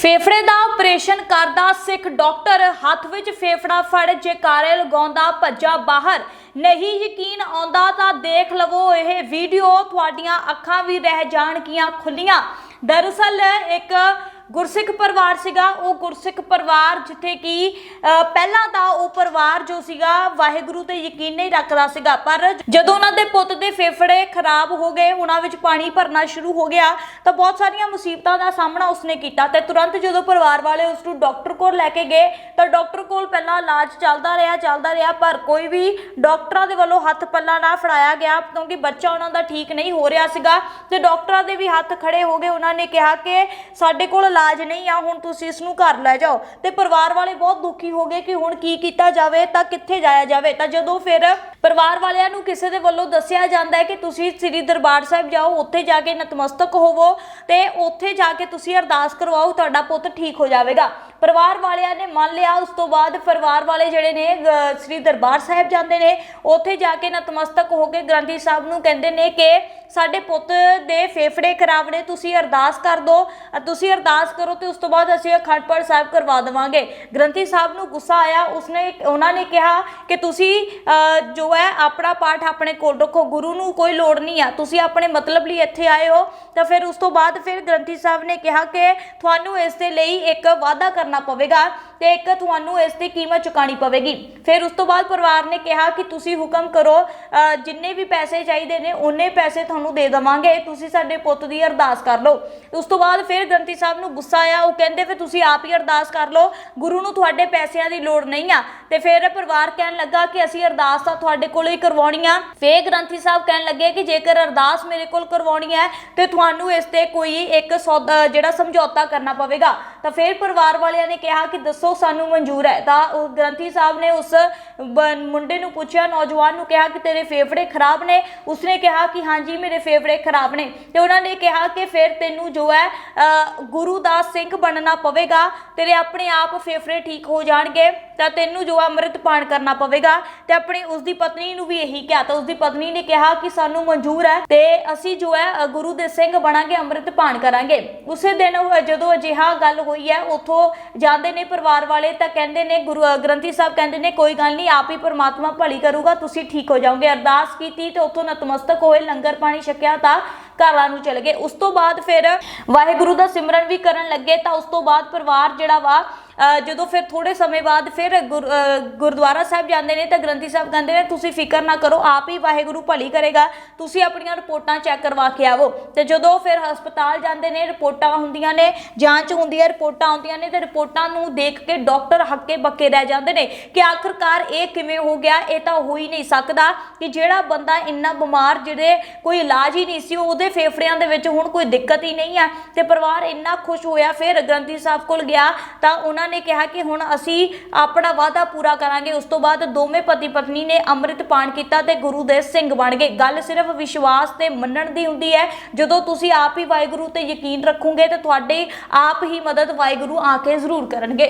फेफड़े का ऑपरेशन करदा सिख डॉक्टर हथ विच फेफड़ा फड़ जयकारे लगाउंदा भज्जा बाहर। नहीं यकीन आउंदा तां देख लवो यह वीडियो, तुहाडीआं अखां भी रह जाणगियां खुलियां। दरअसल एक गुरसिख परिवार सीगा, वो गुरसिख परिवार जिथे कि पहला तो वो परिवार जो सीगा वाहिगुरू ते यकीन नहीं रखदा सीगा, पर जदों उन्हां दे पुत्त दे फेफड़े खराब हो गए, उन्हां विच पानी भरना शुरू हो गया, तो बहुत सारिया मुसीबतां दा सामना उसने कीता। ते तुरंत जदों परिवार वाले उसनूं डॉक्टर कोल लैके गए तो डॉक्टर कोल पहला इलाज चलदा रहा, पर कोई भी डॉक्टरां दे वल्लों हथ पल्ला ना फड़ाया गया, क्योंकि बच्चा उन्हां दा ठीक नहीं हो रहा सीगा। ते डॉक्टरां दे भी हथ खड़े हो गए, उन्होंने कहा कि साडे कोल इलाज नहीं आ, हुण तुसीं इसनूं घर लै जाओ। ते परिवार वाले बहुत दुखी हो गए कि हुण की कीता जावे, तां कित्थे जाया जावे। तां जदों फिर परिवार वालियां नूं किसी दे वल्लों दस्सिया जांदा है कि तुसीं श्री दरबार साहिब जाओ, उत्थे जाके नतमस्तक होवो ते उत्थे जाके तुसीं अरदास करवाओ, तुहाडा पुत्त ठीक हो जाएगा। परिवार वालियां ने मान लिया। उस तो बाद परिवार वाले जिहड़े ने श्री दरबार साहिब जांदे ने, उत्थे जाके नतमस्तक हो के ग्रंथी साहब नूं कहंदे ने कि साडे पुत्त दे फेफड़े खराब ने, तुसीं अरदास कर दो, तुसीं अरदास करो तो उस तो बाद असीं अखंड पाठ साहिब करवा देवांगे। ग्रंथी साहब नूं गुस्सा आया, उन्होंने कहा कि तुसीं जो है अपना पाठ अपने कोल रखो, गुरु नूं कोई लोड़ नहीं है, तुसीं अपने मतलब लिए इत्थे आए हो। तो फिर उस तो बाद फिर ग्रंथी साहब ने कहा कि तुहानूं इस दे लई एक वादा करना पवेगा ते एक तुहानूं इस दी कीमत चुकानी पवेगी। फिर उस तो बाद परिवार ने कहा कि तुसीं हुक्म करो, जिन्ने भी पैसे चाहिए ने उन्ने पैसे तुहानूं दे देवांगे, तुसीं साडे पुत्त दी अरदास कर लो। उस तो बाद फिर ग्रंथी साहब नूं गुस्सा आया, वो कहंदे फिर तुसीं आप ही अरदास कर लो, गुरु नूं तुहाडे पैसिਆਂ ਦੀ लोड़ नहीं आ। ते फिर परिवार कहन लगा कि असीं अरदास तां तुहाडे कोलों ही करवाउणी आ। फिर ग्रंथी साहब कहन लगे कि जेकर अरदास मेरे कोल करवाउणी है ते तुहानूं इस ते कोई एक सौदा जिहड़ा समझौता करना पवेगा। तो फिर परिवार वालियां ने कहा कि दसो सानू मंजूर है। तो ग्रंथी साहब ने उस मुंडे नूं पूछया, नौजवान नूं कहा कि तेरे फेफड़े खराब ने? उसने कहा कि हाँ जी मेरे फेफड़े खराब ने। तो उन्होंने कहा कि फिर तेनू जो है गुरु दा सिंह बनना पवेगा, तेरे अपने आप फेफड़े ठीक हो जाएंगे, तो तेनू जो अमृत पान करना पवेगा। तो अपनी उसकी पत्नी नूं भी यही कहा, तो उसकी पत्नी ने कहा कि सानू मंजूर है, तो असी जो है गुरु दे सिंह बनांगे, अमृत पान करांगे। उस दिन जदों अजिहा गल होई है, उथों जांदे ने परिवार वाले, तो कहंदे ने ग्रंथी साहब कहंदे ने कोई गल नहीं, आप ही परमात्मा भली करूगा, तुसीं ठीक हो जाओगे। अरदास की तो उथों नतमस्तक होए, लंगर पानी छकिया, तो घरां नूं चले गए। उस तो बाद फिर वाहिगुरू दा सिमरन भी करन लगे। तो उस तो बाद परिवार जिहड़ा वा जो फिर थोड़े समय बाद फिर गुरुद्वारा साहब जाते हैं, तो ग्रंथी साहब कहते हैं तुसीं फिकर ना करो, आप ही वाहिगुरू भली करेगा, तुसीं अपनियां रिपोर्टां चैक करवा के आवो। तो जो फिर हस्पताल जाते हैं, रिपोर्टां होंदियां ने, जांच होंदी है, रिपोर्टां आउंदियां ने, तो रिपोर्टां नूं देख के डॉक्टर हक्के बक्के रह जाते हैं कि आखिरकार ये किवें हो गया। ये तो हो ही नहीं सकता कि जिहड़ा बंदा इन्ना बीमार, जिहदे कोई इलाज ही नहीं सी, उहदे फेफड़ियां दे विच हुण कोई दिक्कत ही नहीं है। तो परिवार इन्ना खुश होया, फिर ग्रंथी साहब कोल गया, तो उन्होंने ने कहा कि हुण असी अपना वादा पूरा करांगे। उस तो बाद दोवें पति पत्नी ने अमृत पान किया ते गुरु दे सिंह बन गए। गल सिर्फ विश्वास ते मनण दी हुंदी है। जदों तुसी आप ही वाहिगुरू ते यकीन रखोगे तो तुहाडी आप ही मदद वाहिगुरू आके जरूर करनगे।